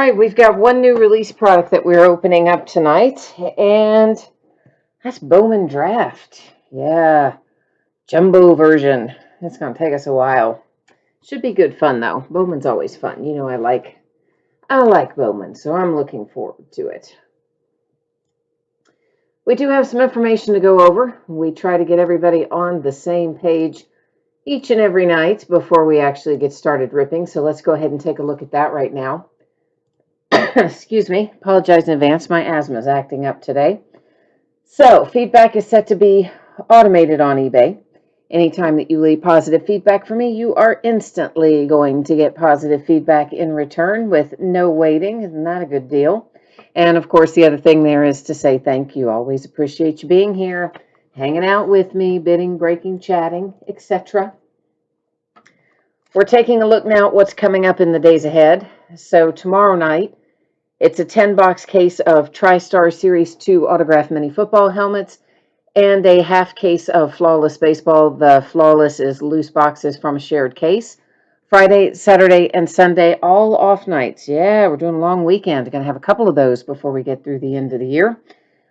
right, we've got one new release product that we're opening up tonight, and that's Bowman Draft. Yeah, jumbo version. It's going to take us a while. Should be good fun, though. Bowman's always fun. You know, I like Bowman, so I'm looking forward to it. We do have some information to go over. We try to get everybody on the same page each and every night before we actually get started ripping, so let's go ahead and take a look at that right now. Excuse me, apologize in advance. My asthma is acting up today. So, feedback is set to be automated on eBay. Anytime that you leave positive feedback for me, you are instantly going to get positive feedback in return with no waiting. Isn't that a good deal? And of course, the other thing there is to say thank you. Always appreciate you being here, hanging out with me, bidding, breaking, chatting, etc. We're taking a look now at what's coming up in the days ahead. So tomorrow night, it's a 10-box case of TriStar Series 2 autograph mini football helmets and a half case of Flawless Baseball. The Flawless is loose boxes from a shared case. Friday, Saturday, and Sunday, all off nights. Yeah, we're doing a long weekend. We're going to have a couple of those before we get through the end of the year.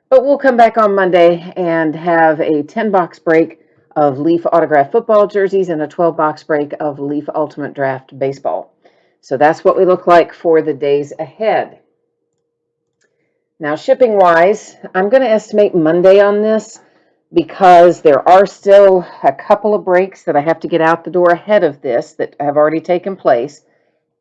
But we'll come back on Monday and have a 10-box break of Leaf autograph football jerseys and a 12-box break of Leaf Ultimate Draft baseball. So that's what we look like for the days ahead. Now, shipping-wise, I'm going to estimate Monday on this because there are still a couple of breaks that I have to get out the door ahead of this that have already taken place,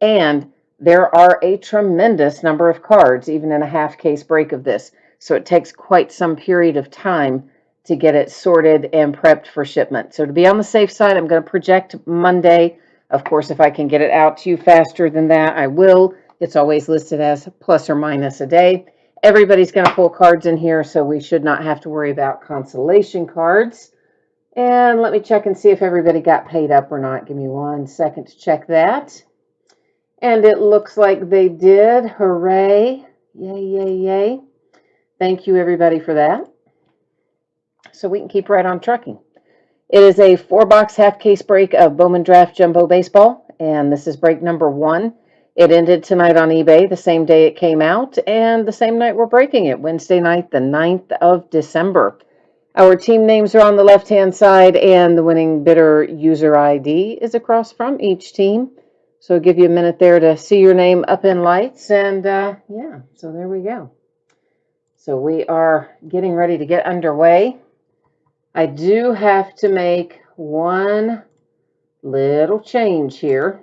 and there are a tremendous number of cards, even in a half-case break of this, so it takes quite some period of time to get it sorted and prepped for shipment. So to be on the safe side, I'm going to project Monday. Of course, if I can get it out to you faster than that, I will. It's always listed as plus or minus a day. Everybody's going to pull cards in here, so we should not have to worry about consolation cards. And let me check and see if everybody got paid up or not. Give me 1 second to check that. And it looks like they did. Hooray. Yay, yay, yay. Thank you, everybody, for that. So we can keep right on trucking. It is a 4-box half-case break of Bowman Draft Jumbo Baseball, and this is break number 1. It ended tonight on eBay, the same day it came out, and the same night we're breaking it, Wednesday night, the 9th of December. Our team names are on the left-hand side, and the winning bidder user ID is across from each team. So I'll give you a minute there to see your name up in lights, and yeah, so there we go. So we are getting ready to get underway. I do have to make one little change here.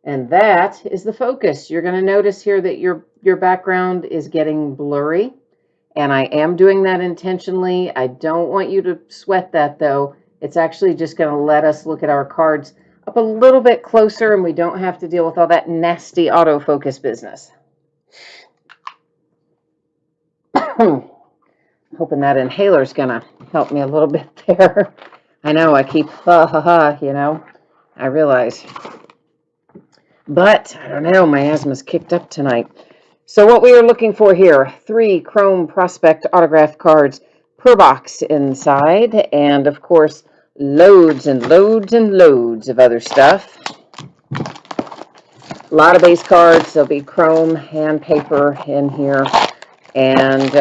And that is the focus. You're going to notice here that your background is getting blurry. And I am doing that intentionally. I don't want you to sweat that, though. It's actually just going to let us look at our cards up a little bit closer, and we don't have to deal with all that nasty autofocus business. Hoping that inhaler is going to help me a little bit there. I know, I keep you know, I realize. But, I don't know, my asthma's kicked up tonight. So what we are looking for here, 3 Chrome Prospect autograph cards per box inside, and of course, loads and loads and loads of other stuff. A lot of base cards. There'll be Chrome and paper in here, and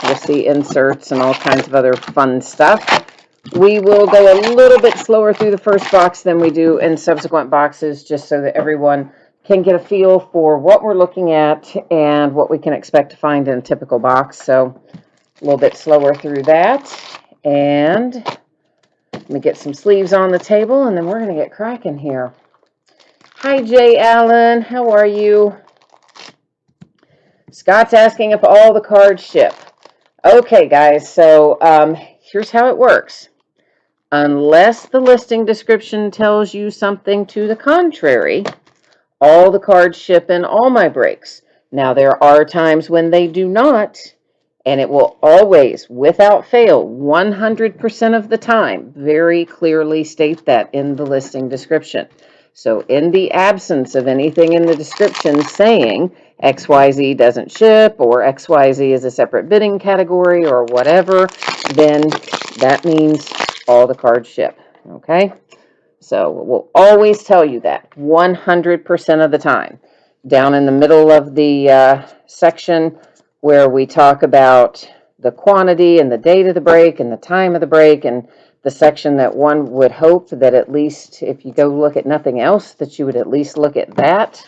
you'll see inserts and all kinds of other fun stuff. We will go a little bit slower through the first box than we do in subsequent boxes, just so that everyone can get a feel for what we're looking at and what we can expect to find in a typical box. So a little bit slower through that. And let me get some sleeves on the table, and then we're going to get cracking here. Hi, Jay Allen. How are you? Scott's asking if all the cards ship. Okay, guys, so here's how it works. Unless the listing description tells you something to the contrary, all the cards ship in all my breaks. Now, there are times when they do not, and it will always, without fail, 100% of the time, very clearly state that in the listing description. So in the absence of anything in the description saying XYZ doesn't ship, or XYZ is a separate bidding category, or whatever, then that means all the cards ship, okay? So we'll always tell you that 100% of the time. Down in the middle of the section where we talk about the quantity and the date of the break and the time of the break, and the section that one would hope that at least if you go look at nothing else, that you would at least look at that.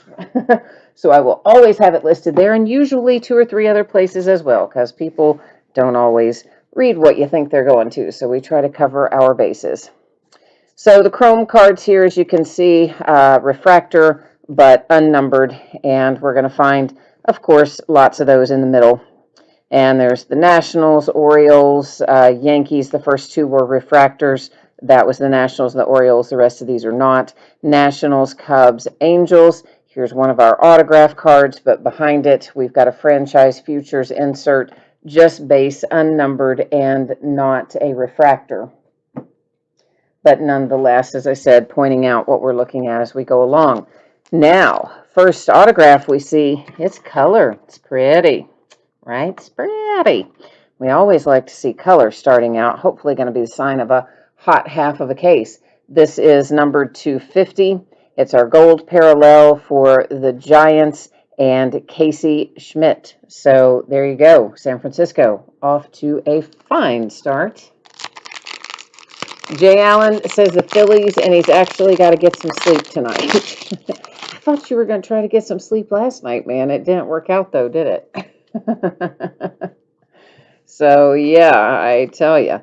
So I will always have it listed there, and usually 2 or 3 other places as well, because people don't always read what you think they're going to. So we try to cover our bases. So the chrome cards here, as you can see, refractor, but unnumbered, and we're going to find, of course, lots of those in the middle. And there's the Nationals, Orioles, Yankees. The first 2 were refractors. That was the Nationals and the Orioles. The rest of these are not. Nationals, Cubs, Angels. Here's one of our autograph cards, but behind it, we've got a franchise futures insert, just base, unnumbered, and not a refractor. But nonetheless, as I said, pointing out what we're looking at as we go along. Now, first autograph we see, it's color. It's pretty, right? It's pretty. We always like to see color starting out. Hopefully going to be the sign of a hot half of a case. This is numbered 250. It's our gold parallel for the Giants and Casey Schmidt. So there you go. San Francisco off to a fine start. Jay Allen says the Phillies, and he's actually got to get some sleep tonight. I thought you were going to try to get some sleep last night, man. It didn't work out, though, did it? So, yeah, I tell you.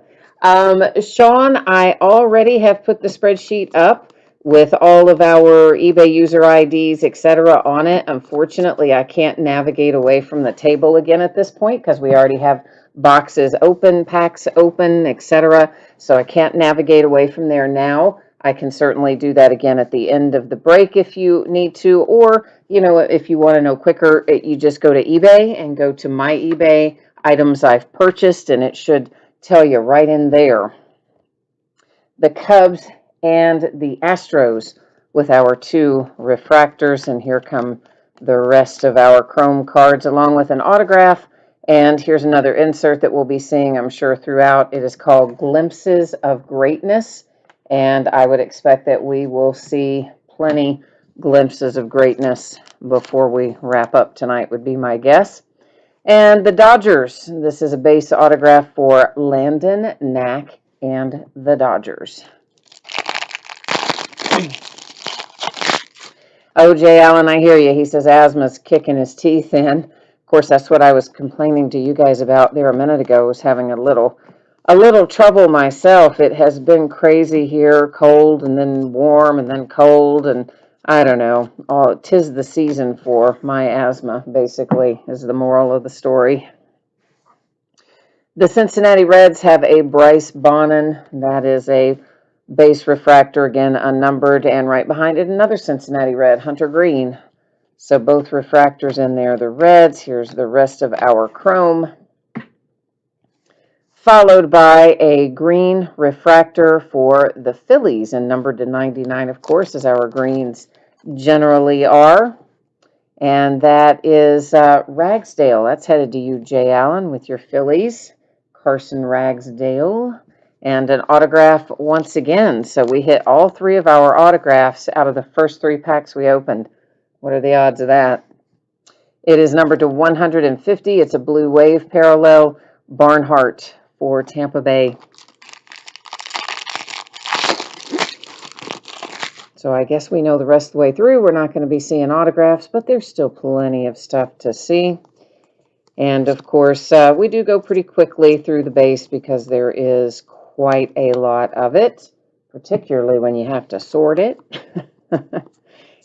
Sean, I already have put the spreadsheet up with all of our eBay user IDs, etc. on it. Unfortunately, I can't navigate away from the table again at this point because we already have boxes open, packs open, etc. So I can't navigate away from there now. I can certainly do that again at the end of the break if you need to, or, you know, if you want to know quicker, you just go to eBay and go to my eBay items I've purchased, and it should tell you right in there. The Cubs and the Astros with our 2 refractors, and here come the rest of our chrome cards along with an autograph. And here's another insert that we'll be seeing, I'm sure, throughout. It is called Glimpses of Greatness, and I would expect that we will see plenty glimpses of greatness before we wrap up tonight, would be my guess. And the Dodgers, this is a base autograph for Landon Knack and the Dodgers. Oh, Jay Allen, I hear you. He says asthma's kicking his teeth in. Of course, that's what I was complaining to you guys about there a minute ago, was having a little trouble myself. It has been crazy here, cold and then warm and then cold, and I don't know. Oh, 'tis the season for my asthma, basically, is the moral of the story. The Cincinnati Reds have a Bryce Bonnin. That is a base refractor, again, unnumbered, and right behind it, another Cincinnati Red, Hunter Green. So both refractors in there, the Reds. Here's the rest of our chrome, followed by a green refractor for the Phillies, and numbered to 99, of course, as our greens generally are. And that is Ragsdale. That's headed to you, Jay Allen, with your Phillies. Carson Ragsdale. And an autograph once again. So we hit all 3 of our autographs out of the first 3 packs we opened. What are the odds of that? It is numbered to 150. It's a Blue Wave parallel. Barnhart for Tampa Bay. So I guess we know the rest of the way through we're not going to be seeing autographs, but there's still plenty of stuff to see. And of course, we do go pretty quickly through the base because there is quite a lot of it, particularly when you have to sort it.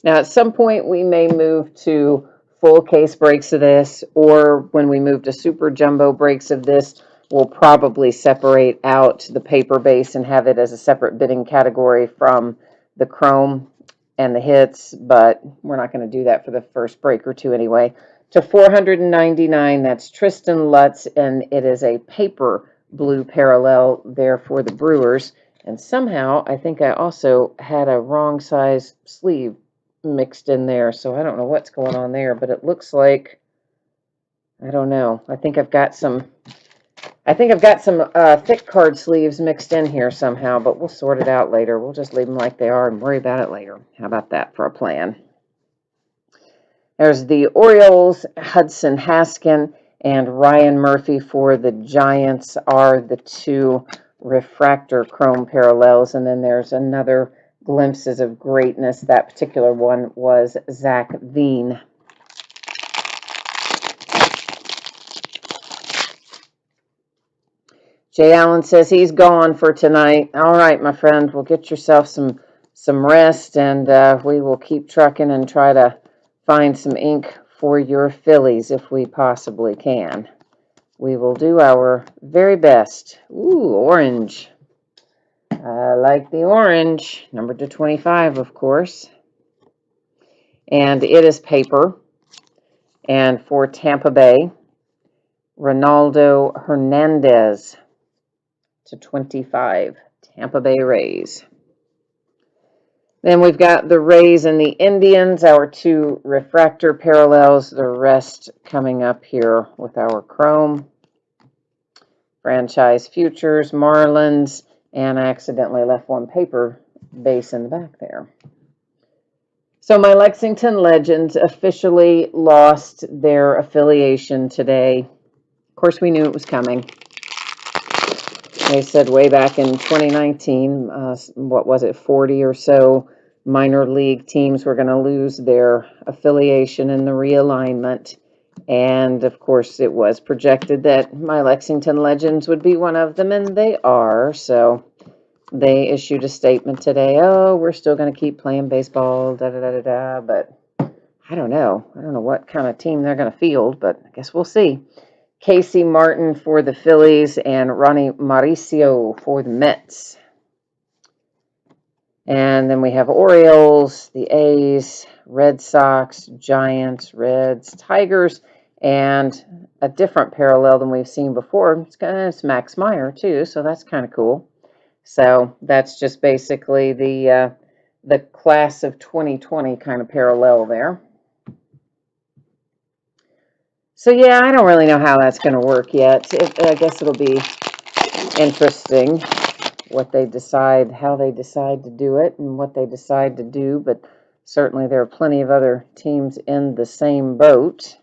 Now, at some point, we may move to full case breaks of this, or when we move to super jumbo breaks of this, we'll probably separate out the paper base and have it as a separate bidding category from the chrome and the hits, but we're not going to do that for the first break or 2 anyway. To 499, that's Tristan Lutz, and it is a paper blue parallel there for the Brewers. And somehow, I think I also had a wrong size sleeve mixed in there, so I don't know what's going on there, but it looks like, I don't know. I think I've got some thick card sleeves mixed in here somehow, but we'll sort it out later. We'll just leave them like they are and worry about it later. How about that for a plan? There's the Orioles, Hudson Haskin, and Ryan Murphy for the Giants are the two refractor chrome parallels. And then there's another glimpses of greatness. That particular one was Zach Veen. Jay Allen says he's gone for tonight. All right, my friend, well, get yourself some rest, and we will keep trucking and try to find some ink for your Phillies if we possibly can. We will do our very best. Ooh, orange. I like the orange. Number to 25, of course. And it is paper. And for Tampa Bay, Ronaldo Hernandez to 25, Tampa Bay Rays. Then we've got the Rays and the Indians, our two refractor parallels, the rest coming up here with our chrome. Franchise Futures, Marlins, and I accidentally left one paper base in the back there. So my Lexington Legends officially lost their affiliation today. Of course, we knew it was coming. They said way back in 2019, what was it, 40 or so minor league teams were going to lose their affiliation in the realignment. And, of course, it was projected that my Lexington Legends would be one of them, and they are. So they issued a statement today, oh, we're still going to keep playing baseball, da-da-da-da-da. But I don't know. I don't know what kind of team they're going to field, but I guess we'll see. Casey Martin for the Phillies and Ronnie Mauricio for the Mets. And then we have Orioles, the A's, Red Sox, Giants, Reds, Tigers, and a different parallel than we've seen before. It's Max Meyer, too, so that's kind of cool. So that's just basically the class of 2020 kind of parallel there. So, yeah, I don't really know how that's going to work yet. I guess it'll be interesting what they decide, how they decide to do it, and what they decide to do. But certainly there are plenty of other teams in the same boat.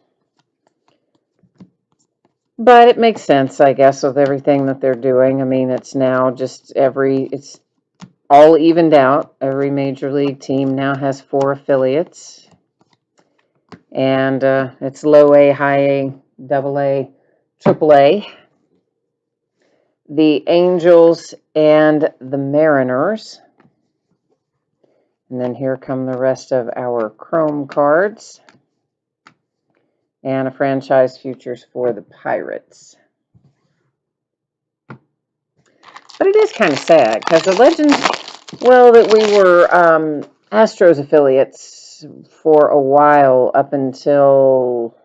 But it makes sense, I guess, with everything that they're doing. I mean, it's now just it's all evened out. Every major league team now has 4 affiliates. And it's low A, high A, double A, triple A. The Angels and the Mariners. And then here come the rest of our chrome cards. And a franchise futures for the Pirates. But it is kind of sad because the Legends, well, that we were Astros affiliates for a while up until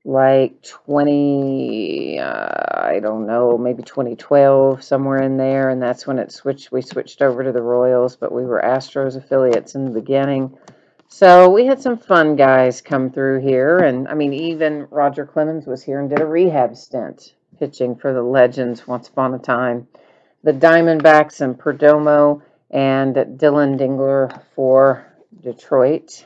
like 20, I don't know, maybe 2012, somewhere in there. And that's when we switched over to the Royals, but we were Astros affiliates in the beginning. So we had some fun guys come through here. And I mean, even Roger Clemens was here and did a rehab stint pitching for the Legends once upon a time. The Diamondbacks and Perdomo and Dylan Dingler for Detroit.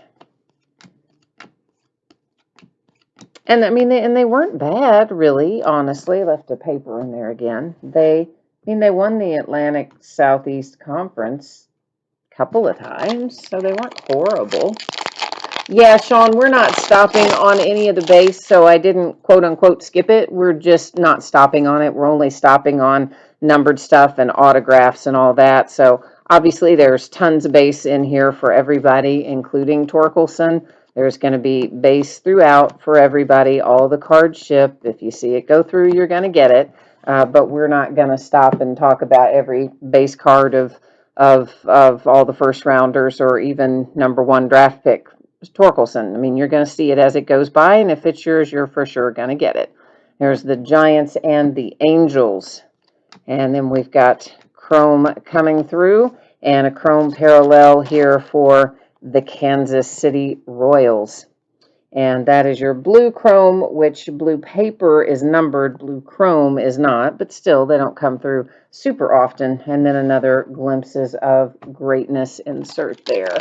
And I mean, they weren't bad, really, honestly. Left a paper in there again. They won the Atlantic Southeast Conference a couple of times, so they weren't horrible. Yeah, Sean, we're not stopping on any of the base, so I didn't quote-unquote skip it. We're just not stopping on it. We're only stopping on numbered stuff and autographs and all that. So obviously there's tons of base in here for everybody, including Torkelson. There's going to be base throughout for everybody. All the cards ship. If you see it go through, you're going to get it. But we're not going to stop and talk about every base card of all the first rounders or even number 1 draft pick. Torkelson. I mean, you're going to see it as it goes by, and if it's yours, you're for sure going to get it. There's the Giants and the Angels. And then we've got chrome coming through and a chrome parallel here for the Kansas City Royals. And that is your blue chrome, which blue paper is numbered, blue chrome is not, but still they don't come through super often. And then another glimpses of greatness insert there.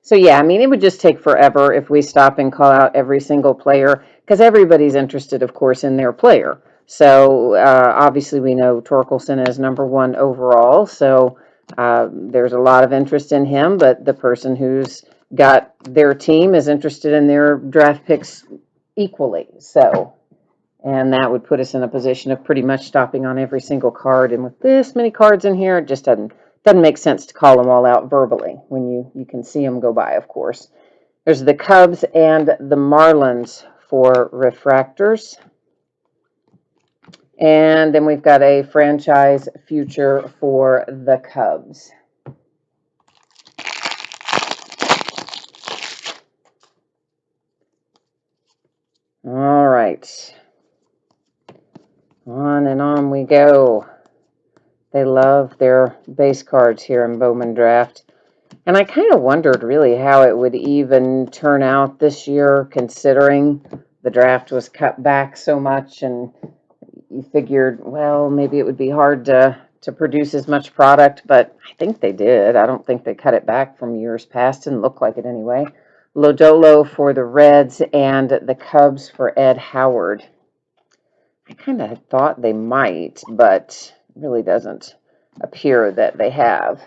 So yeah, I mean, it would just take forever if we stop and call out every single player because everybody's interested, of course, in their player. So obviously, we know Torkelson is #1 overall. So there's a lot of interest in him, but the person who's got their team is interested in their draft picks equally. So, and that would put us in a position of pretty much stopping on every single card. And with this many cards in here, it just doesn't make sense to call them all out verbally when you can see them go by, of course. There's the Cubs and the Marlins for refractors. And then we've got a franchise future for the Cubs. All right. On and on we go. They love their base cards here in Bowman Draft. And I kind of wondered really how it would even turn out this year, considering the draft was cut back so much, and you figured, well, maybe it would be hard to produce as much product, but I think they did. I don't think they cut it back from years past. Didn't look like it anyway. Lodolo for the Reds and the Cubs for Ed Howard. I kind of thought they might, but it really doesn't appear that they have.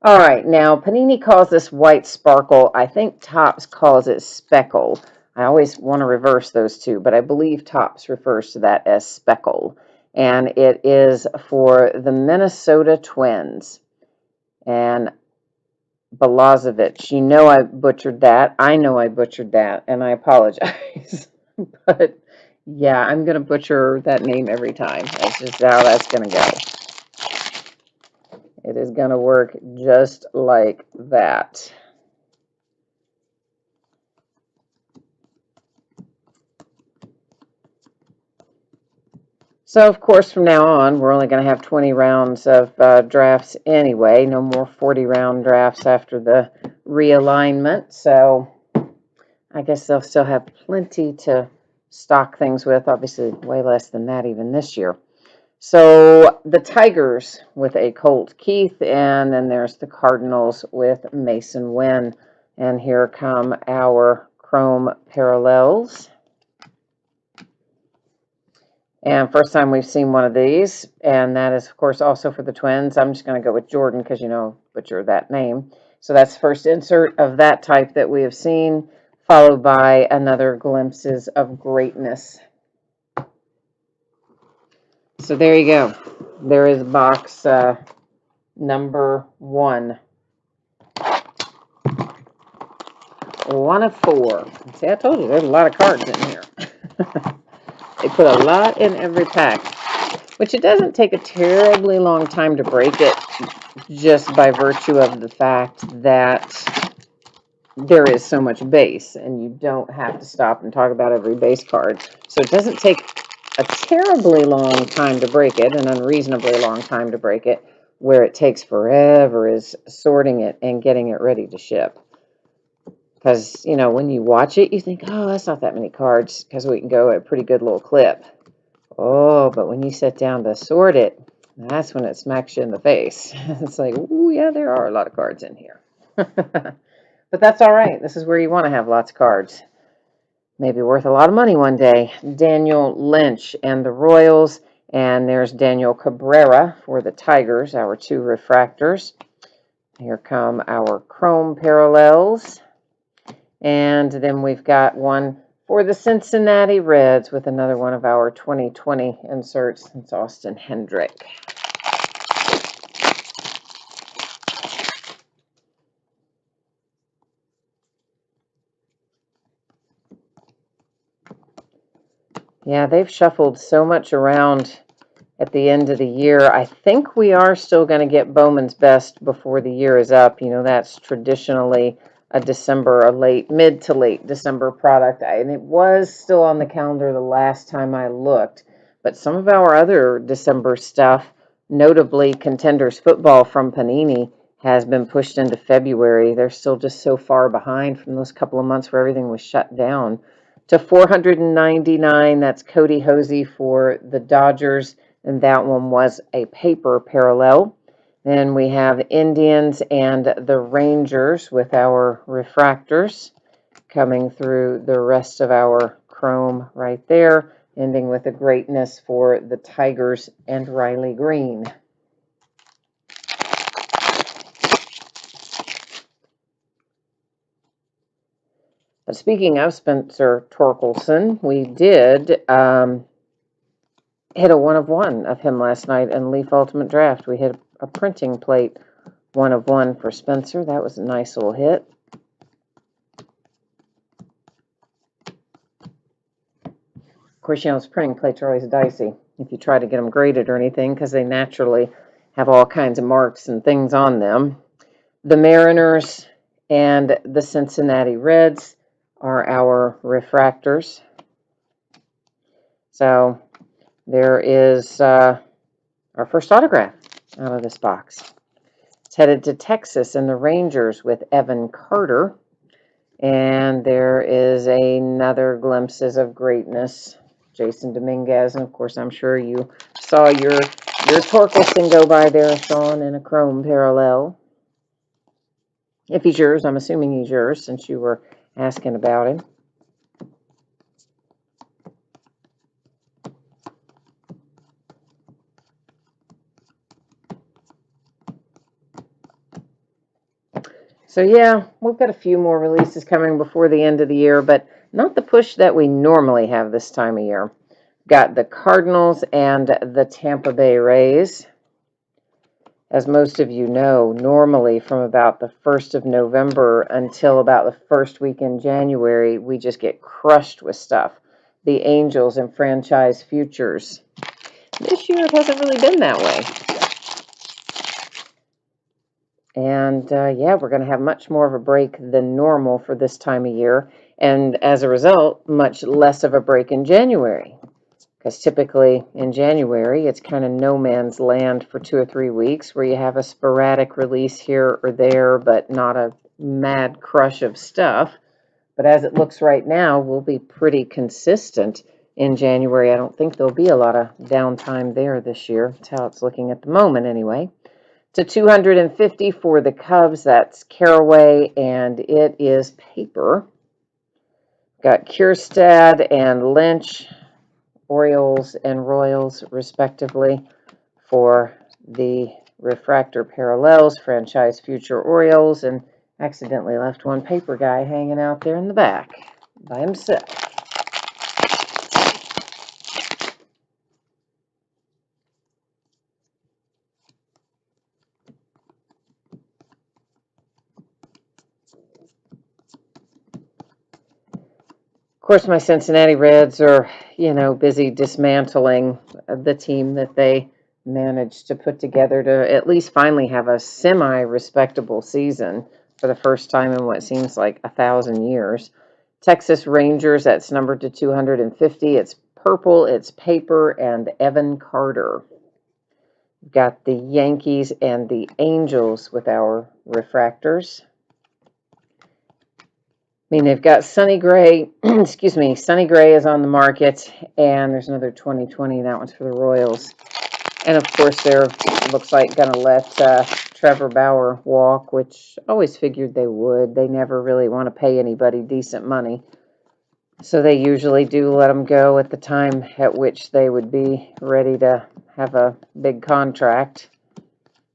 All right, now Panini calls this white sparkle. I think Topps calls it speckle. I always want to reverse those two, but I believe Topps refers to that as speckle. And it is for the Minnesota Twins. And Balazovic. You know I butchered that. I know I butchered that, and I apologize. But yeah, I'm going to butcher that name every time. That's just how that's going to go. It is going to work just like that. So, of course, from now on, we're only going to have 20 rounds of drafts anyway. No more 40-round drafts after the realignment. So, I guess they'll still have plenty to stock things with. Obviously, way less than that even this year. So, the Tigers with a Colt Keith, and then there's the Cardinals with Mason Wynn. And here come our Chrome parallels. And first time we've seen one of these, and that is, of course, also for the Twins. I'm just going to go with Jordan because, you know, butcher that name. So that's the first insert of that type that we have seen, followed by another Glimpses of Greatness. So there you go. There is box number 1. 1 of 4. See, I told you, there's a lot of cards in here. They put a lot in every pack, which it doesn't take a terribly long time to break it, just by virtue of the fact that there is so much base, and you don't have to stop and talk about every base card. So it doesn't take a terribly long time to break it, an unreasonably long time to break it. Where it takes forever is sorting it and getting it ready to ship. Because, you know, when you watch it, you think, oh, that's not that many cards, because we can go at a pretty good little clip. Oh, but when you sit down to sort it, that's when it smacks you in the face. It's like, oh, yeah, there are a lot of cards in here. But that's all right. This is where you want to have lots of cards. Maybe worth a lot of money one day. Daniel Lynch and the Royals. And there's Daniel Cabrera for the Tigers, our 2 refractors. Here come our Chrome parallels. And then we've got one for the Cincinnati Reds with another one of our 2020 inserts. It's Austin Hendrick. Yeah, they've shuffled so much around at the end of the year. I think we are still going to get Bowman's Best before the year is up. You know, that's traditionally a mid to late December product. And it was still on the calendar the last time I looked. But some of our other December stuff, notably Contenders Football from Panini, has been pushed into February. They're still just so far behind from those couple of months where everything was shut down. To $499, that's Cody Hosey for the Dodgers, and that one was a paper parallel. Then we have Indians and the Rangers with our refractors coming through the rest of our chrome right there, ending with a greatness for the Tigers and Riley Green. Speaking of Spencer Torkelson, we did hit a 1/1 of him last night in Leaf Ultimate Draft. We hit a printing plate 1/1 for Spencer. That was a nice little hit. Of course, you know, those printing plates are always dicey if you try to get them graded or anything, because they naturally have all kinds of marks and things on them. The Mariners and the Cincinnati Reds are our refractors. So there is our first autograph out of this box. It's headed to Texas and the Rangers with Evan Carter. And there is another Glimpses of Greatness, Jason Dominguez. And of course, I'm sure you saw your Torkelson go by there, Sean, in a chrome parallel. If he's yours, I'm assuming he's yours since you were asking about him. So yeah, we've got a few more releases coming before the end of the year, but not the push that we normally have this time of year. Got the Cardinals and the Tampa Bay Rays. As most of you know, normally from about the 1st of November until about the first week in January, we just get crushed with stuff. The Angels and franchise futures. This year it hasn't really been that way. And yeah, we're going to have much more of a break than normal for this time of year. And as a result, much less of a break in January. Because typically in January, it's kind of no man's land for 2 or 3 weeks where you have a sporadic release here or there, but not a mad crush of stuff. But as it looks right now, we'll be pretty consistent in January. I don't think there'll be a lot of downtime there this year. That's how it's looking at the moment anyway. To 250 for the Cubs, that's Caraway, and it is paper. Got Kierstad and Lynch, Orioles and Royals, respectively, for the refractor parallels, franchise future Orioles, and accidentally left one paper guy hanging out there in the back by himself. Of course, my Cincinnati Reds are, you know, busy dismantling the team that they managed to put together to at least finally have a semi-respectable season for the first time in what seems like 1,000 years. Texas Rangers, that's numbered to 250. It's purple, it's paper, and Evan Carter. We've got the Yankees and the Angels with our refractors. I mean, they've got Sonny Gray, excuse me, Sonny Gray is on the market, and there's another 2020, that one's for the Royals. And of course, they're, looks like, going to let Trevor Bauer walk, which I always figured they would. They never really want to pay anybody decent money. So they usually do let them go at the time at which they would be ready to have a big contract.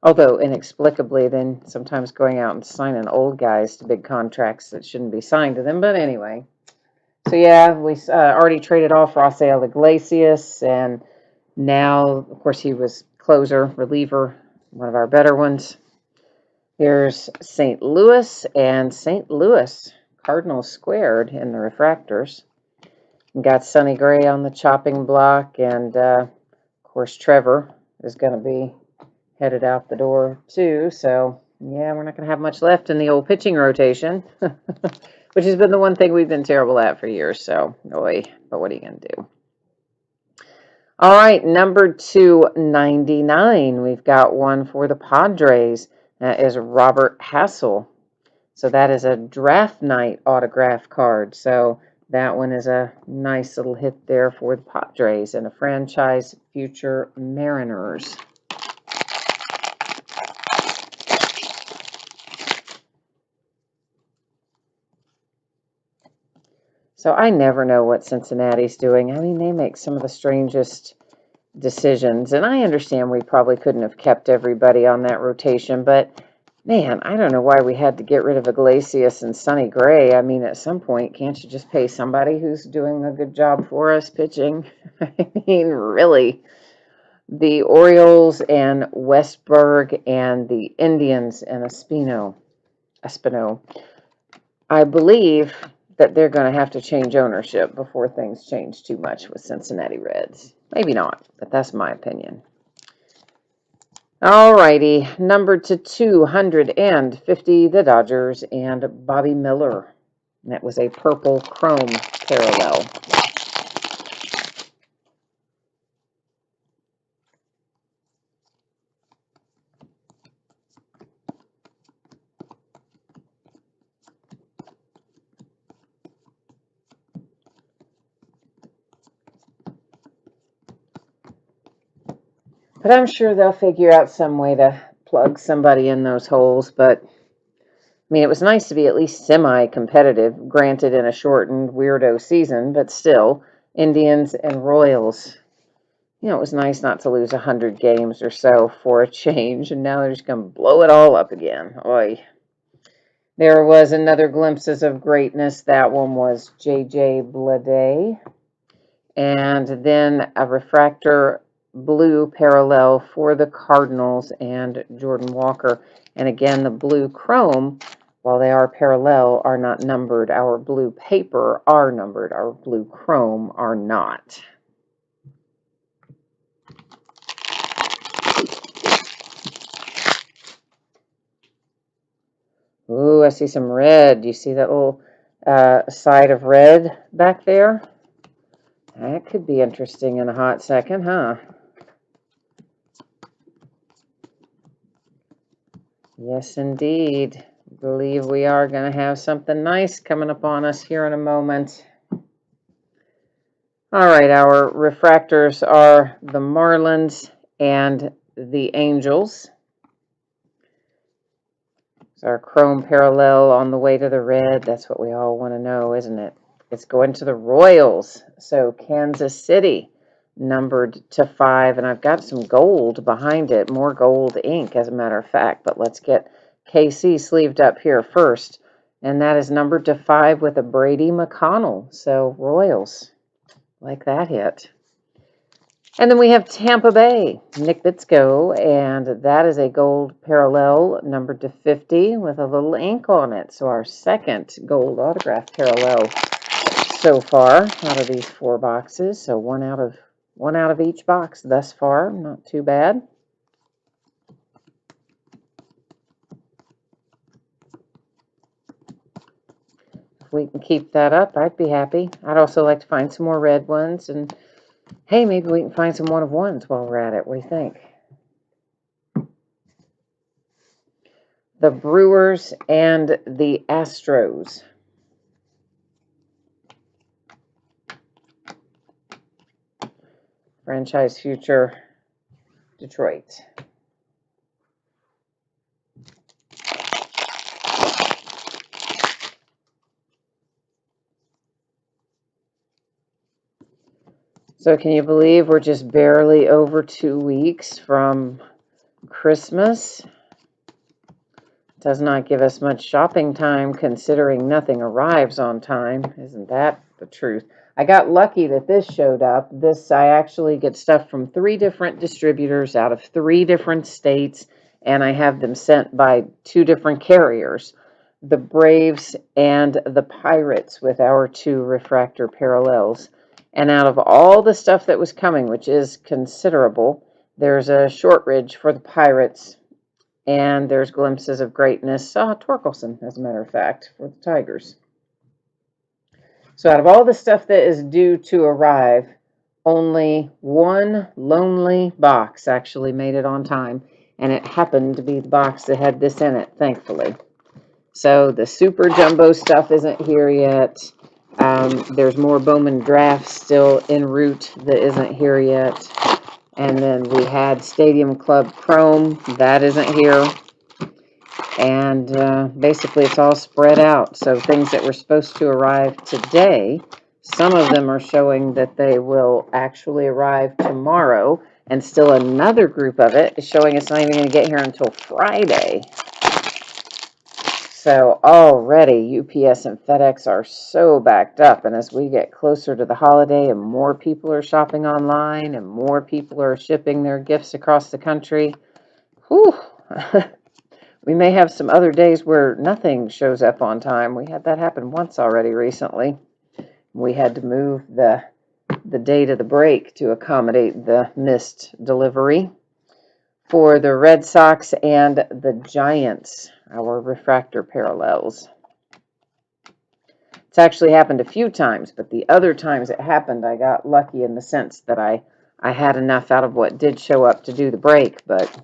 Although, inexplicably, then sometimes going out and signing old guys to big contracts that shouldn't be signed to them. But anyway, so yeah, we already traded off Rafael Iglesias, and now, of course, he was closer, reliever, one of our better ones. Here's St. Louis and St. Louis, Cardinals squared in the refractors. We got Sonny Gray on the chopping block, and of course, Trevor is going to be headed out the door too, so yeah, we're not going to have much left in the old pitching rotation, which has been the one thing we've been terrible at for years, so boy, but what are you going to do? All right, number 299, we've got one for the Padres. That is Robert Hassell. So that is a draft night autograph card, so that one is a nice little hit there for the Padres and a franchise future Mariners. So I never know what Cincinnati's doing. I mean, they make some of the strangest decisions, and I understand we probably couldn't have kept everybody on that rotation, but man, I don't know why we had to get rid of Iglesias and Sonny Gray. I mean, at some point, can't you just pay somebody who's doing a good job for us pitching? I mean, really. The Orioles and Westburg and the Indians and Espino. I believe that they're going to have to change ownership before things change too much with Cincinnati Reds. Maybe not, but that's my opinion. Alrighty, numbered to 250, the Dodgers and Bobby Miller. And that was a purple chrome parallel. But I'm sure they'll figure out some way to plug somebody in those holes. But, I mean, it was nice to be at least semi-competitive, granted in a shortened, weirdo season, but still, Indians and Royals. You know, it was nice not to lose 100 games or so for a change, and now they're just going to blow it all up again. Oy. There was another glimpses of greatness. That one was J.J. Bleday. And then a refractor blue parallel for the Cardinals and Jordan Walker. And again, the blue chrome, while they are parallel, are not numbered. Our blue paper are numbered. Our blue chrome are not. Ooh, I see some red. Do you see that little side of red back there? That could be interesting in a hot second, huh? Yes, indeed. I believe we are going to have something nice coming up on us here in a moment. All right, our refractors are the Marlins and the Angels. It's our chrome parallel on the way to the red. That's what we all want to know, isn't it? It's going to the Royals. So Kansas City, numbered to 5. And I've got some gold behind it, more gold ink, as a matter of fact. But let's get KC sleeved up here first. And that is numbered to 5 with a Brady McConnell. So Royals, like that hit. And then we have Tampa Bay, Nick Bitsko, and that is a gold parallel numbered to 50 with a little ink on it. So our second gold autograph parallel so far out of these 4 boxes. So one out of each box thus far. Not too bad. If we can keep that up, I'd be happy. I'd also like to find some more red ones, and hey, maybe we can find some 1-of-1s while we're at it. What do you think? The Brewers and the Astros. Franchise future, Detroit. So can you believe we're just barely over 2 weeks from Christmas? Does not give us much shopping time considering nothing arrives on time. Isn't that the truth? I got lucky that this showed up. I actually get stuff from 3 different distributors out of 3 different states, and I have them sent by 2 different carriers. The Braves and the Pirates with our 2 refractor parallels. And out of all the stuff that was coming, which is considerable, there's a Shortridge for the Pirates, and there's glimpses of greatness. Torkelson, as a matter of fact, for the Tigers. So out of all the stuff that is due to arrive, only one lonely box actually made it on time, and it happened to be the box that had this in it, thankfully. So the super jumbo stuff isn't here yet. There's more Bowman Draft still en route that isn't here yet. And then we had Stadium Club Chrome. That isn't here. And basically it's all spread out. So things that were supposed to arrive today, some of them are showing that they will actually arrive tomorrow, and still another group of it is showing it's not even going to get here until Friday. So already UPS and FedEx are so backed up, and as we get closer to the holiday and more people are shopping online and more people are shipping their gifts across the country, whew, we may have some other days where nothing shows up on time. We had that happen once already recently. We had to move the date of the break to accommodate the missed delivery. For the Red Sox and the Giants, our refractor parallels. It's actually happened a few times, but the other times it happened, I got lucky in the sense that I had enough out of what did show up to do the break, but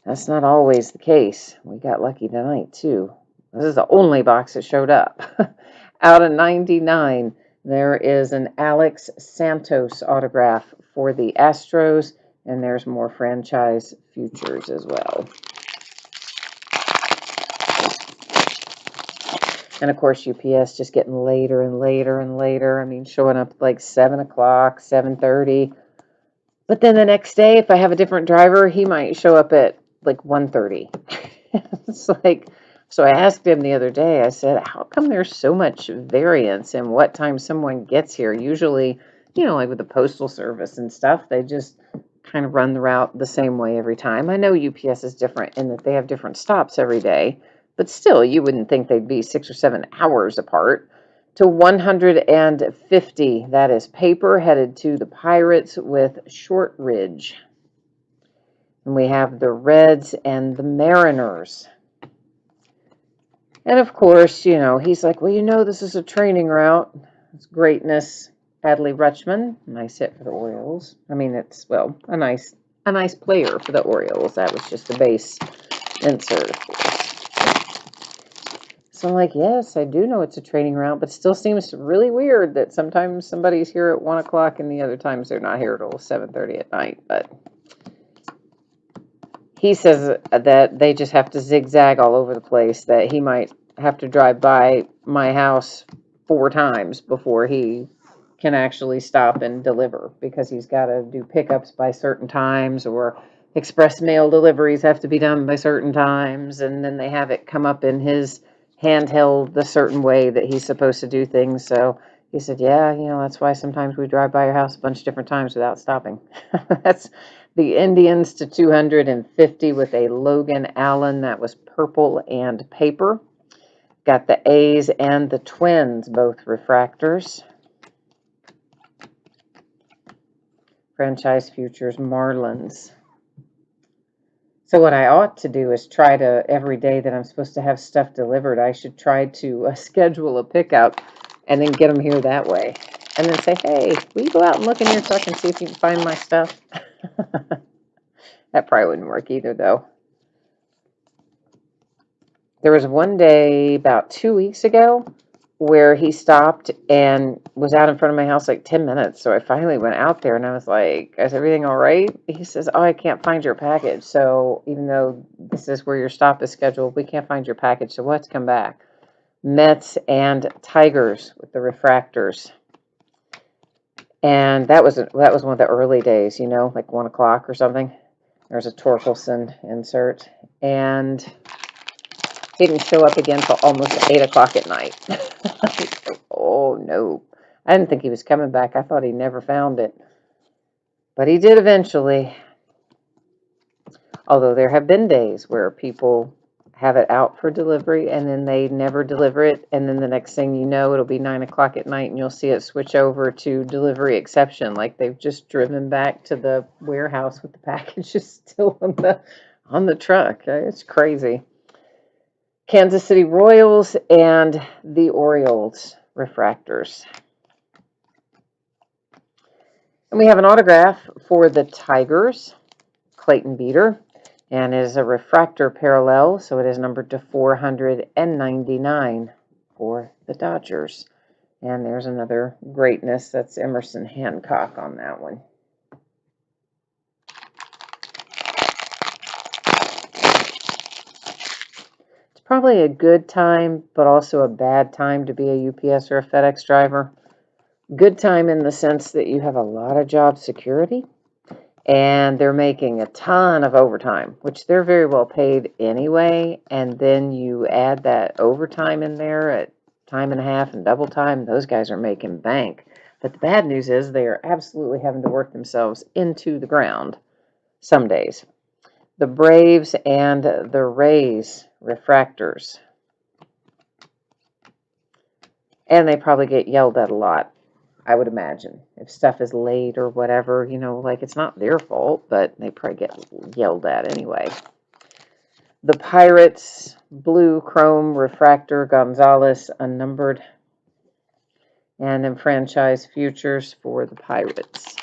that's not always the case. We got lucky tonight, too. This is the only box that showed up. Out of 99, there is an Alex Santos autograph for the Astros, and there's more franchise futures as well. And of course, UPS just getting later and later and later. I mean, showing up like 7 o'clock, 7:30. But then the next day, if I have a different driver, he might show up at like 1:30. It's like, so I asked him the other day, I said, how come there's so much variance in what time someone gets here? Usually, like with the postal service and stuff, they just kind of run the route the same way every time. I know UPS is different in that they have different stops every day, but still, you wouldn't think they'd be 6 or 7 hours apart. To 150, that is paper headed to the Pirates with Shortridge. And we have the Reds and the Mariners. And of course, he's like, well, this is a training route. It's greatness. Adley Rutschman, nice hit for the Orioles. I mean, it's, a nice player for the Orioles. That was just the base insert, of course. So I'm like, yes, I do know it's a training route, but still seems really weird that sometimes somebody's here at 1 o'clock and the other times they're not here till 7:30 at night. But he says that they just have to zigzag all over the place, that he might have to drive by my house 4 times before he can actually stop and deliver, because he's got to do pickups by certain times, or express mail deliveries have to be done by certain times, and then they have it come up in his handheld the certain way that he's supposed to do things. So he said, yeah, that's why sometimes we drive by your house a bunch of different times without stopping. That's the Indians to 250 with a Logan Allen. That was purple and paper. Got the A's and the Twins, both refractors. Franchise futures, Marlins. So what I ought to do is try to, every day that I'm supposed to have stuff delivered, I should try to schedule a pickup and then get them here that way. And then say, hey, will you go out and look in your truck and see if you can find my stuff? That probably wouldn't work either, though. There was one day about 2 weeks ago where he stopped and was out in front of my house like 10 minutes. So I finally went out there and I was like, is everything all right? He says, oh, I can't find your package. So even though this is where your stop is scheduled, we can't find your package. So we'll have to come back. Mets and Tigers with the refractors. And that was one of the early days, like 1 o'clock or something. There's a Torkelson insert. And he didn't show up again until almost 8 o'clock at night. Oh, no. I didn't think he was coming back. I thought he never found it. But he did eventually. Although there have been days where people have it out for delivery and then they never deliver it. And then the next thing you know, it'll be 9 o'clock at night and you'll see it switch over to delivery exception. Like they've just driven back to the warehouse with the packages still on the truck. It's crazy. Kansas City Royals and the Orioles refractors. And we have an autograph for the Tigers, Clayton Beater, and it is a refractor parallel, so it is numbered to 499 for the Dodgers. And there's another greatness. That's Emerson Hancock on that one. probably a good time, but also a bad time to be a UPS or a FedEx driver. Good time in the sense that you have a lot of job security and they're making a ton of overtime, which they're very well paid anyway. And then you add that overtime in there at time and a half and double time, those guys are making bank. But the bad news is they are absolutely having to work themselves into the ground some days. The Braves and the Rays refractors. And they probably get yelled at a lot, I would imagine. If stuff is late or whatever, like it's not their fault, but they probably get yelled at anyway. The Pirates, blue chrome refractor, Gonzalez, unnumbered. And then franchise futures for the Pirates.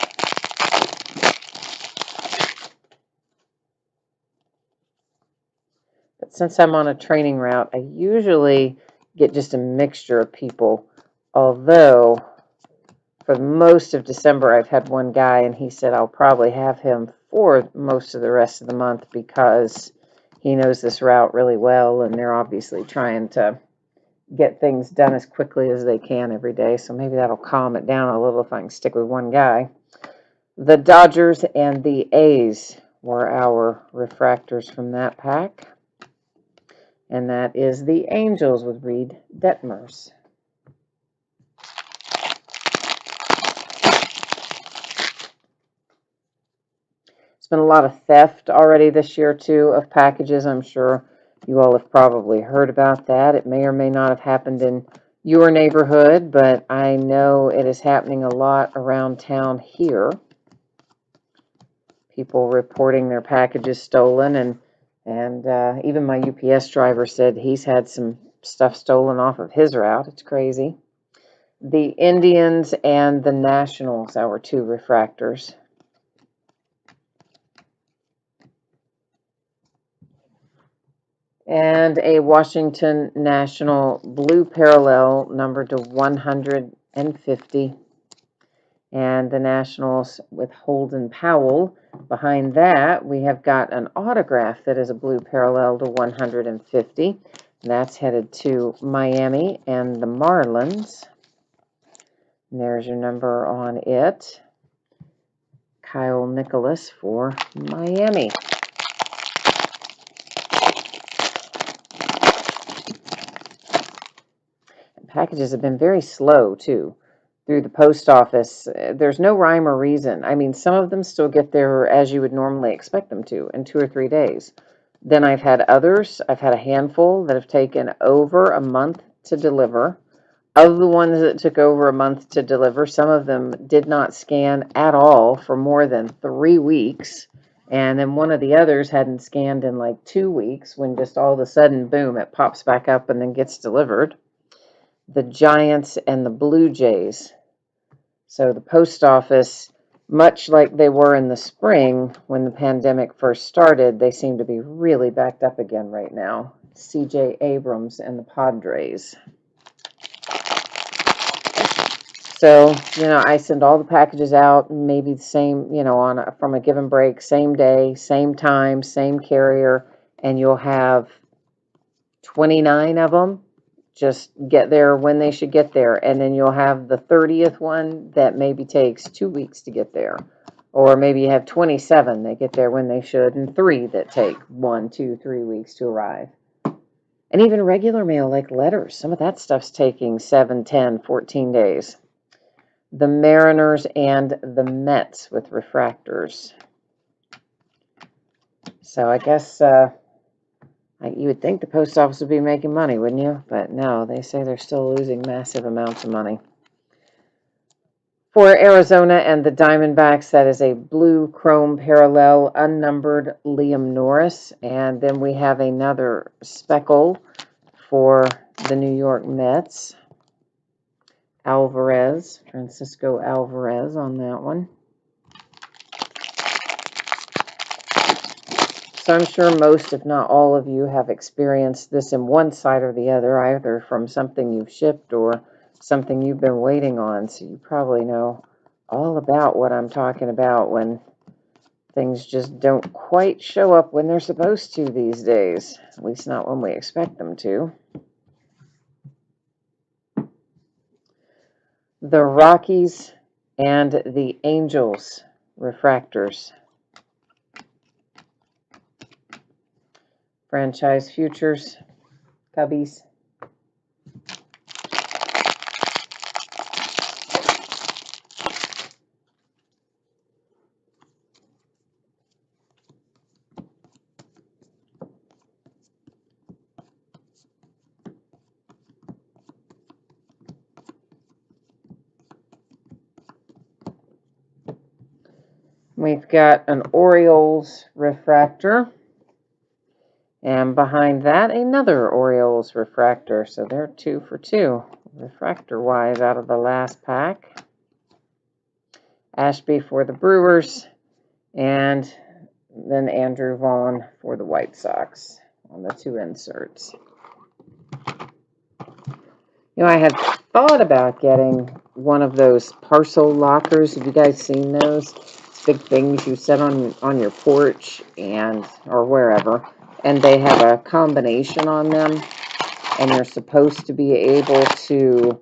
But since I'm on a training route, I usually get just a mixture of people. Although, for most of December, I've had one guy, and he said I'll probably have him for most of the rest of the month because he knows this route really well, and they're obviously trying to get things done as quickly as they can every day. So maybe that'll calm it down a little if I can stick with one guy. The Dodgers and the A's were our refractors from that pack. And that is the Angels with Reed Detmers. It's been a lot of theft already this year, too, of packages. I'm sure you all have probably heard about that. It may or may not have happened in your neighborhood, but I know it is happening a lot around town here. People reporting their packages stolen, and even my UPS driver said he's had some stuff stolen off of his route. It's crazy. The Indians and the Nationals, our two refractors. And a Washington National blue parallel numbered to 150. And the Nationals with Holden Powell. Behind that, we have got an autograph that is a blue parallel to 150. And that's headed to Miami and the Marlins. And there's your number on it. Kyle Nicholas for Miami. Packages have been very slow, too, through the post office. There's no rhyme or reason. I mean, some of them still get there as you would normally expect them to in 2 or 3 days. Then I've had others. I've had a handful that have taken over a month to deliver. Of the ones that took over a month to deliver, some of them did not scan at all for more than 3 weeks. And then one of the others hadn't scanned in like 2 weeks when just all of a sudden, boom, it pops back up and then gets delivered. The Giants and the Blue Jays. So the post office, much like they were in the spring when the pandemic first started, they seem to be really backed up again right now. C.J. Abrams and the Padres. So, I send all the packages out, maybe the same, from a given break, same day, same time, same carrier, and you'll have 29 of them just get there when they should get there. And then you'll have the 30th one that maybe takes 2 weeks to get there. Or maybe you have 27 that get there when they should, and 3 that take 1, 2, 3 weeks to arrive. And even regular mail like letters, some of that stuff's taking 7, 10, 14 days. The Mariners and the Mets with refractors. So I guess you would think the post office would be making money, wouldn't you? But no, they say they're still losing massive amounts of money. For Arizona and the Diamondbacks, that is a blue chrome parallel, unnumbered Liam Norris. And then we have another speckle for the New York Mets. Alvarez, Francisco Alvarez on that one. So I'm sure most, if not all of you, have experienced this in one side or the other, either from something you've shipped or something you've been waiting on. So you probably know all about what I'm talking about when Things just don't quite show up when they're supposed to these days, at least not when we expect them to. The Rockies and the Angels refractors. Franchise futures, Cubbies. We've got an Orioles refractor. And behind that, another Orioles refractor. So they're 2 for 2, refractor-wise, out of the last pack. Ashby for the Brewers, and then Andrew Vaughn for the White Sox on the 2 inserts. You know, I had thought about getting one of those parcel lockers. Have you guys seen those? It's big things you set on your porch or wherever. And they have a combination on them, and you're supposed to be able to,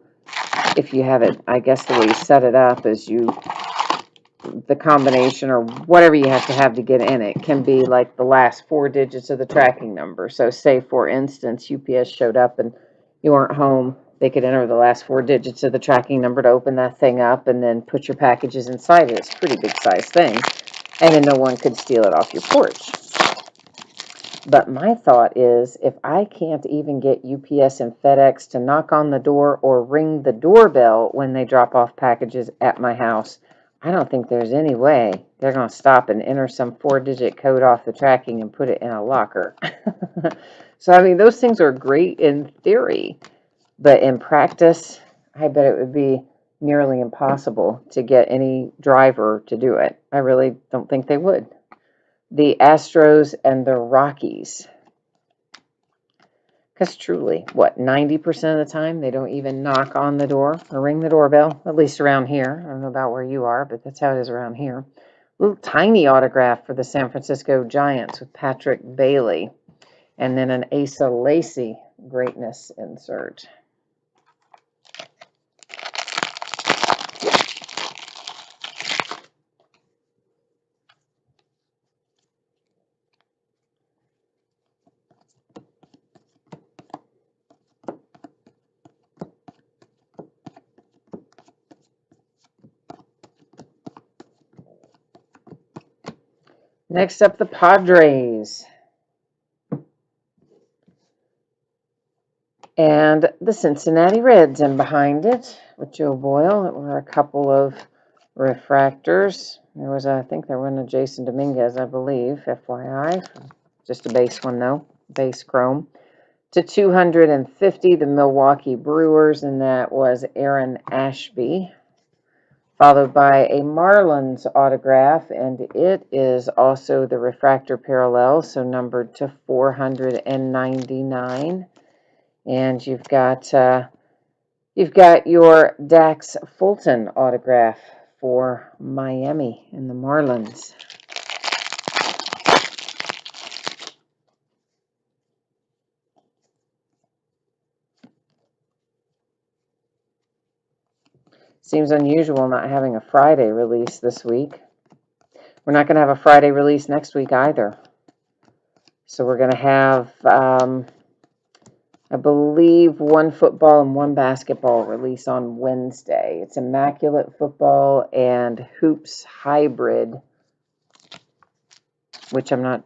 if you have it, I guess the way you set it up is the combination or whatever you have to get in it can be like the last 4 digits of the tracking number. So say, for instance, UPS showed up and you weren't home, they could enter the last 4 digits of the tracking number to open that thing up and then put your packages inside it. It's a pretty big size thing, and then no one could steal it off your porch. But my thought is, if I can't even get UPS and FedEx to knock on the door or ring the doorbell when they drop off packages at my house, I don't think there's any way they're going to stop and enter some 4-digit code off the tracking and put it in a locker. So, I mean, those things are great in theory, but in practice, I bet it would be nearly impossible to get any driver to do it. I really don't think they would. The Astros and the Rockies. Because truly, 90% of the time, they don't even knock on the door or ring the doorbell, at least around here. I don't know about where you are, but that's how it is around here. Little tiny autograph for the San Francisco Giants with Patrick Bailey. And then an Asa Lacy greatness insert. Next up, the Padres. And the Cincinnati Reds, and behind it, with Joe Boyle, there were a couple of refractors. There was, I think there was a Jason Dominguez, I believe, FYI. Just a base one, though, base chrome. To 250, the Milwaukee Brewers, and that was Aaron Ashby. Followed by a Marlins autograph, and it is also the refractor parallel, so numbered to 499. And you've got your Dax Fulton autograph for Miami and the Marlins. Seems unusual not having a Friday release this week. We're not going to have a Friday release next week either. So we're going to have, I believe, 1 football and 1 basketball release on Wednesday. It's Immaculate Football and Hoops Hybrid, which I'm not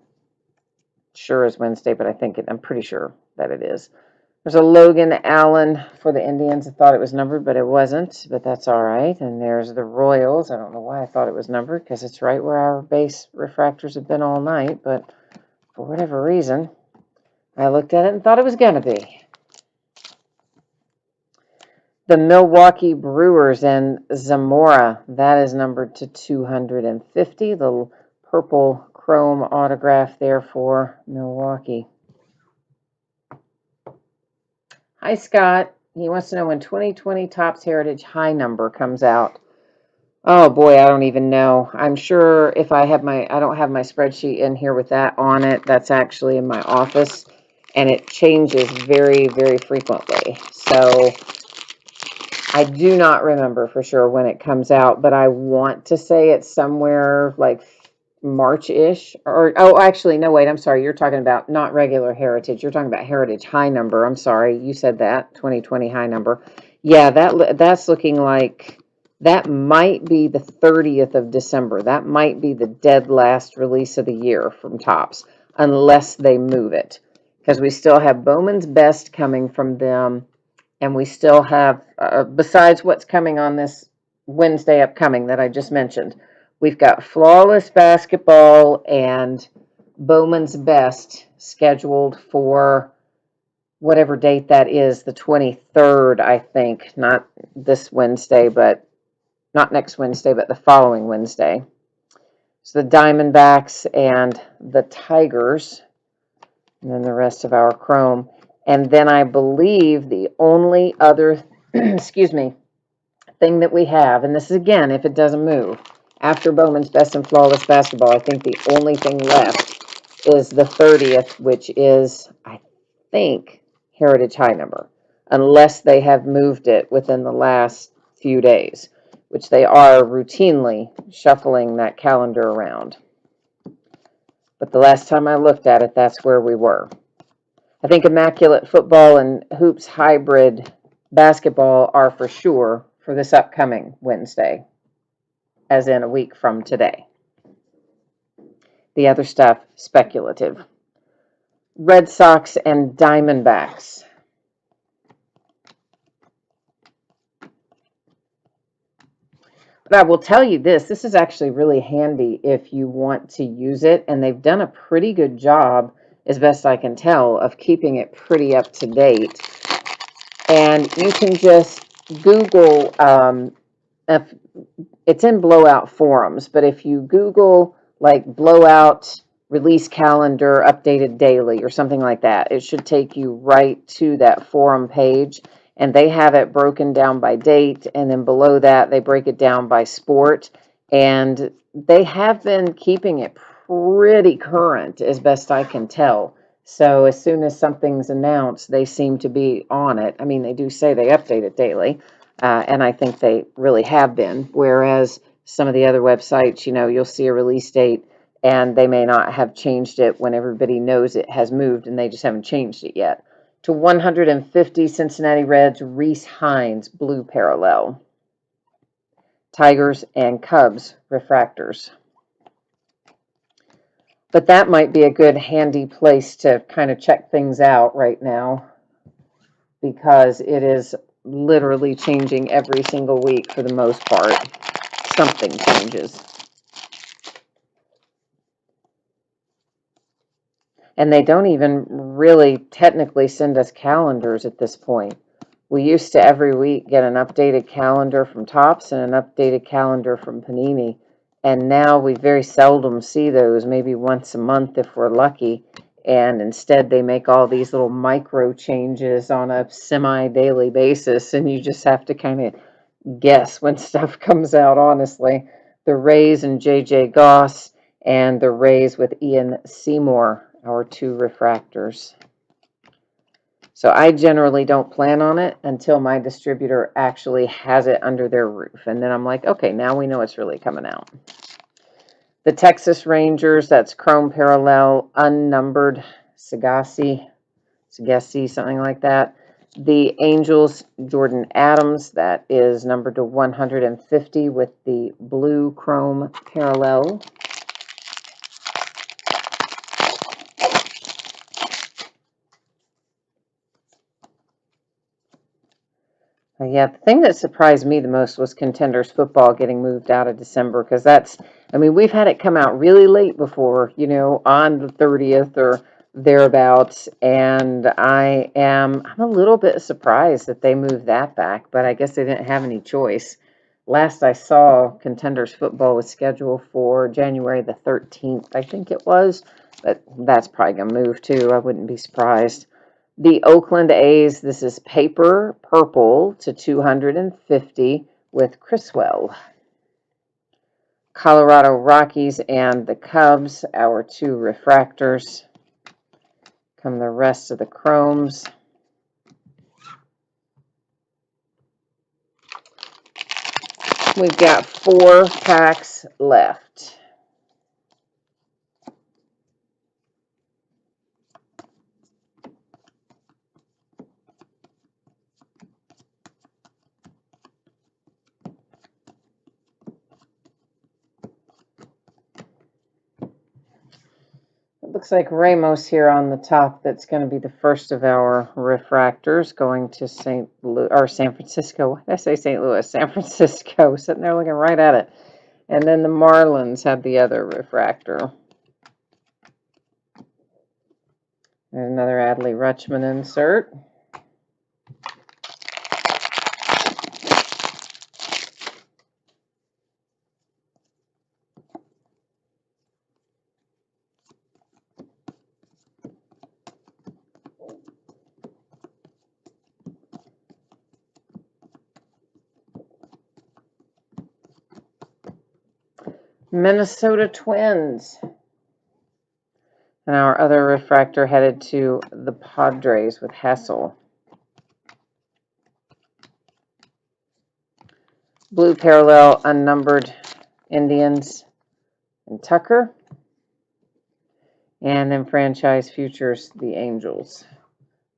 sure is Wednesday, but I'm pretty sure that it is. There's a Logan Allen for the Indians. I thought it was numbered, but it wasn't, but that's all right. And there's the Royals. I don't know why I thought it was numbered, because it's right where our base refractors have been all night, but for whatever reason, I looked at it and thought it was going to be. The Milwaukee Brewers and Zamora, that is numbered to 250. The purple chrome autograph there for Milwaukee. Hi, Scott. He wants to know when 2020 Topps Heritage High number comes out. Oh boy, I don't even know. I'm sure if I don't have my spreadsheet in here with that on it. That's actually in my office, and it changes very, very frequently. So I do not remember for sure when it comes out, but I want to say it's somewhere like March-ish. Or, oh, actually, no, wait, I'm sorry. You're talking about not regular Heritage. You're talking about Heritage High Number. I'm sorry. You said that, 2020 High Number. Yeah, that's looking like that might be the 30th of December. That might be the dead last release of the year from Topps, unless they move it. Because we still have Bowman's Best coming from them. And we still have, besides what's coming on this Wednesday upcoming that I just mentioned, we've got Flawless Basketball and Bowman's Best scheduled for whatever date that is, the 23rd, I think. Not this Wednesday, but not next Wednesday, but the following Wednesday. So the Diamondbacks and the Tigers, and then the rest of our Chrome. And then I believe the only other, excuse me, thing that we have, and this is again, if it doesn't move, after Bowman's Best and Flawless Basketball, I think the only thing left is the 30th, which is, I think, Heritage High Number, unless they have moved it within the last few days, which they are routinely shuffling that calendar around. But the last time I looked at it, that's where we were. I think Immaculate Football and Hoops Hybrid Basketball are for sure for this upcoming Wednesday, as in a week from today. The other stuff, speculative. Red Sox and Diamondbacks. But I will tell you this is actually really handy if you want to use it, and they've done a pretty good job, as best I can tell, of keeping it pretty up to date. And you can just Google, if it's in Blowout forums, but if you Google like Blowout release calendar updated daily or something like that, it should take you right to that forum page. And they have it broken down by date. And then below that, they break it down by sport. And they have been keeping it pretty current, as best I can tell. So as soon as something's announced, they seem to be on it. I mean, they do say they update it daily. And I think they really have been. Whereas some of the other websites, you'll see a release date and they may not have changed it when everybody knows it has moved and they just haven't changed it yet. To 150 Cincinnati Reds, Reese Hines, blue parallel. Tigers and Cubs, refractors. But that might be a good handy place to kind of check things out right now, because it is literally changing every single week for the most part. Something changes. And they don't even really technically send us calendars at this point. We used to every week get an updated calendar from Topps and an updated calendar from Panini. And now we very seldom see those, maybe once a month if we're lucky. And instead they make all these little micro changes on a semi-daily basis, and you just have to kind of guess when stuff comes out, honestly. The Rays and J.J. Goss, and the Rays with Ian Seymour, our two refractors. So I generally don't plan on it until my distributor actually has it under their roof. And then I'm like, okay, now we know it's really coming out. The Texas Rangers, that's Chrome Parallel, unnumbered, Sagasi, something like that. The Angels, Jordan Adams, that is numbered to 150 with the blue Chrome Parallel. Yeah, the thing that surprised me the most was Contenders football getting moved out of December, because we've had it come out really late before, on the 30th or thereabouts, and I'm a little bit surprised that they moved that back, but I guess they didn't have any choice. Last I saw, Contenders football was scheduled for January the 13th, I think it was, but that's probably going to move too. I wouldn't be surprised. The Oakland A's, this is paper purple to 250 with Criswell. Colorado Rockies and the Cubs, our 2 refractors. Come the rest of the chromes. We've got 4 packs left. It looks like Ramos here on the top. That's going to be the first of our refractors going to San Francisco. Why did I say St. Louis? San Francisco. Sitting there looking right at it. And then the Marlins have the other refractor. There's another Adley Rutschman insert. Minnesota Twins. And our other refractor headed to the Padres with Hassell. Blue parallel, unnumbered Indians and Tucker. And then franchise futures, the Angels.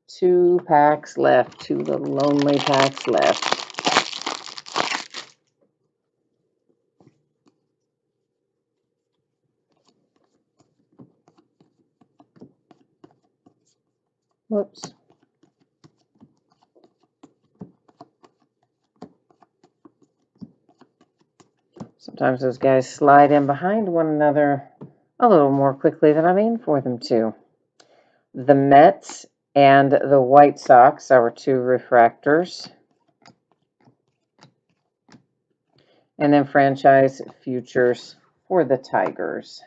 2 packs left, 2 little lonely packs left. Whoops. Sometimes those guys slide in behind one another a little more quickly than I mean for them to. The Mets and the White Sox, our 2 refractors. And then franchise futures for the Tigers.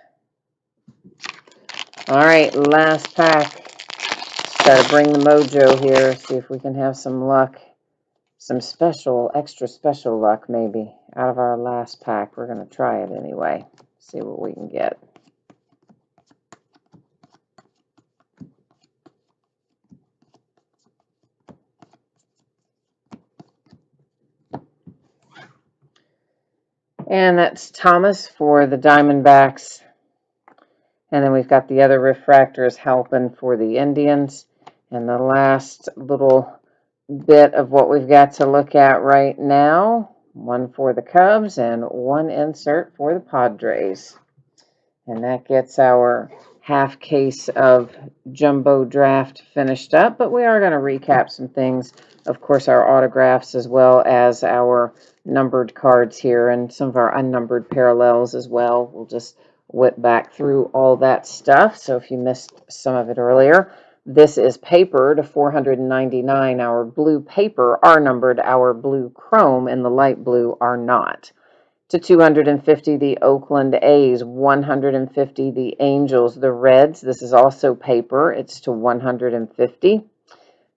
All right, last pack. Try to bring the mojo here, see if we can have some luck. Some special, extra special luck maybe out of our last pack. We're going to try it anyway. See what we can get. And that's Thomas for the Diamondbacks. And then we've got the other refractors helping for the Indians. And the last little bit of what we've got to look at right now, 1 for the Cubs and 1 insert for the Padres. And that gets our half case of jumbo draft finished up, but we are going to recap some things. Of course, our autographs as well as our numbered cards here and some of our unnumbered parallels as well. We'll just whip back through all that stuff. So if you missed some of it earlier, this is paper to 499. Our blue paper are numbered. Our blue chrome and the light blue are not. To 250, the Oakland A's. 150, the Angels. The Reds, this is also paper. It's to 150.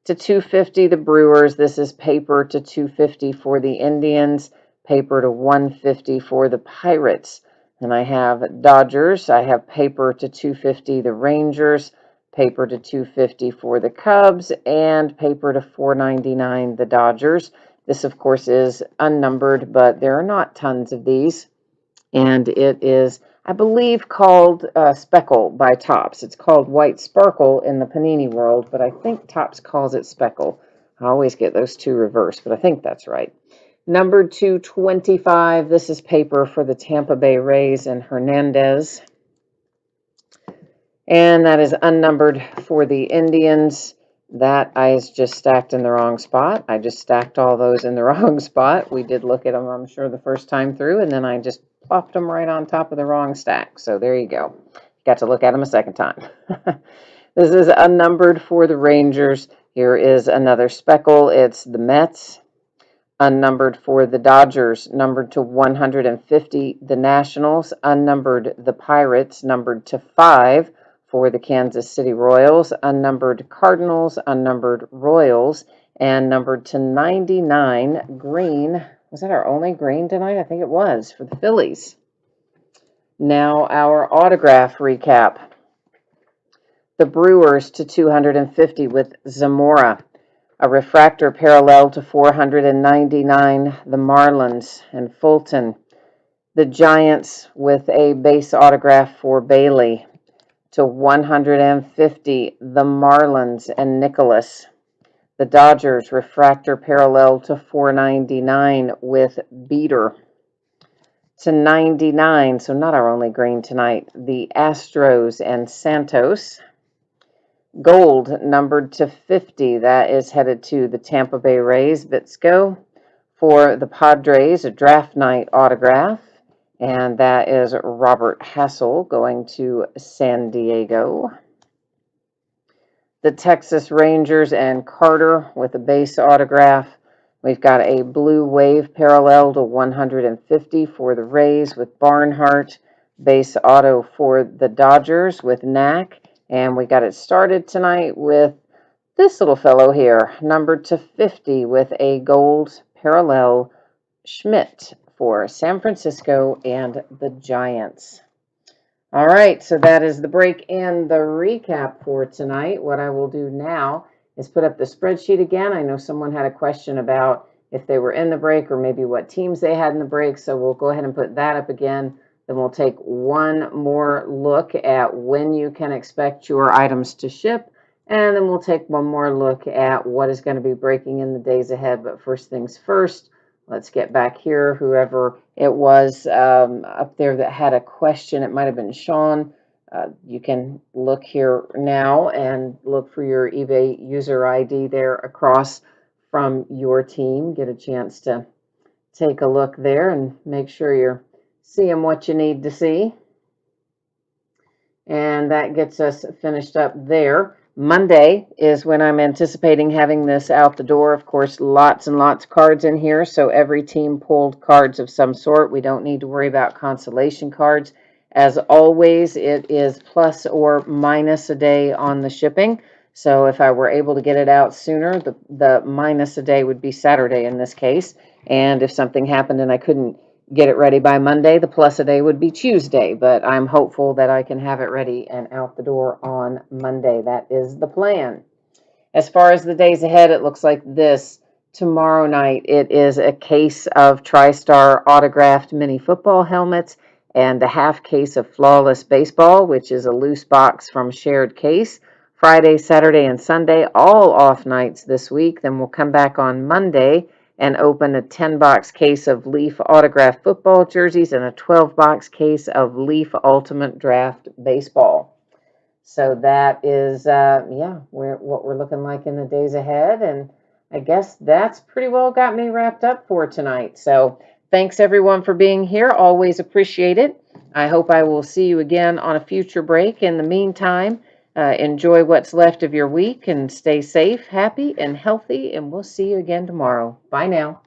To 250, the Brewers. This is paper to 250 for the Indians. Paper to 150 for the Pirates. And I have Dodgers. I have paper to 250, the Rangers. Paper to 250 for the Cubs. And paper to 499, the Dodgers. This, of course, is unnumbered, but there are not tons of these. And it is, I believe, called Speckle by Topps. It's called White Sparkle in the Panini world, but I think Topps calls it Speckle. I always get those 2 reversed, but I think that's right. Numbered 225. This is paper for the Tampa Bay Rays and Hernandez. And that is unnumbered for the Indians. That I just stacked in the wrong spot. I just stacked all those in the wrong spot. We did look at them, I'm sure, the first time through, and then I just plopped them right on top of the wrong stack. So there you go. Got to look at them a second time. This is unnumbered for the Rangers. Here is another speckle. It's the Mets. Unnumbered for the Dodgers, numbered to 150. The Nationals, unnumbered the Pirates, numbered to 5. For the Kansas City Royals, unnumbered Cardinals, unnumbered Royals, and numbered to 99, green. Was that our only green tonight? I think it was, for the Phillies. Now our autograph recap. The Brewers to 250 with Zamora. A refractor parallel to 499, the Marlins and Fulton. The Giants with a base autograph for Bailey to 150, the Marlins and Nicholas. The Dodgers refractor parallel to 499 with Beater. To 99, so not our only green tonight, the Astros and Santos. Gold numbered to 50, that is headed to the Tampa Bay Rays. Bitsko. For the Padres, a draft night autograph, and that is Robert Hassell going to San Diego. The Texas Rangers and Carter with a base autograph. We've got a blue wave parallel to 150 for the Rays with Barnhart. Base auto for the Dodgers with Knack. And we got it started tonight with this little fellow here, numbered to 50 with a gold parallel Schmidt for San Francisco and the Giants. All right, so that is the break and the recap for tonight. What I will do now is put up the spreadsheet again. I know someone had a question about if they were in the break or maybe what teams they had in the break, so we'll go ahead and put that up again. Then we'll take one more look at when you can expect your items to ship, and then we'll take one more look at what is going to be breaking in the days ahead. But first things first, let's get back here. Whoever it was up there that had a question, it might have been Sean. You can look here now and look for your eBay user ID there across from your team. Get a chance to take a look there and make sure you're seeing what you need to see. And that gets us finished up there. Monday is when I'm anticipating having this out the door. Of course, lots and lots of cards in here, so every team pulled cards of some sort. We don't need to worry about consolation cards. As always, it is plus or minus a day on the shipping. So if I were able to get it out sooner, the minus a day would be Saturday in this case. And if something happened and I couldn't get it ready by Monday, the plus a day would be Tuesday, but I'm hopeful that I can have it ready and out the door on Monday. That is the plan. As far as the days ahead, it looks like this. Tomorrow night, it is a case of TriStar autographed mini football helmets and a half case of Flawless Baseball, which is a loose box from Shared Case. Friday, Saturday, and Sunday, all off nights this week. Then we'll come back on Monday and open a 10-box case of Leaf autographed football jerseys and a 12-box case of Leaf Ultimate Draft baseball. So that is, what we're looking like in the days ahead. And I guess that's pretty well got me wrapped up for tonight. So thanks, everyone, for being here. Always appreciate it. I hope I will see you again on a future break. In the meantime, enjoy what's left of your week and stay safe, happy, and healthy, and we'll see you again tomorrow. Bye now.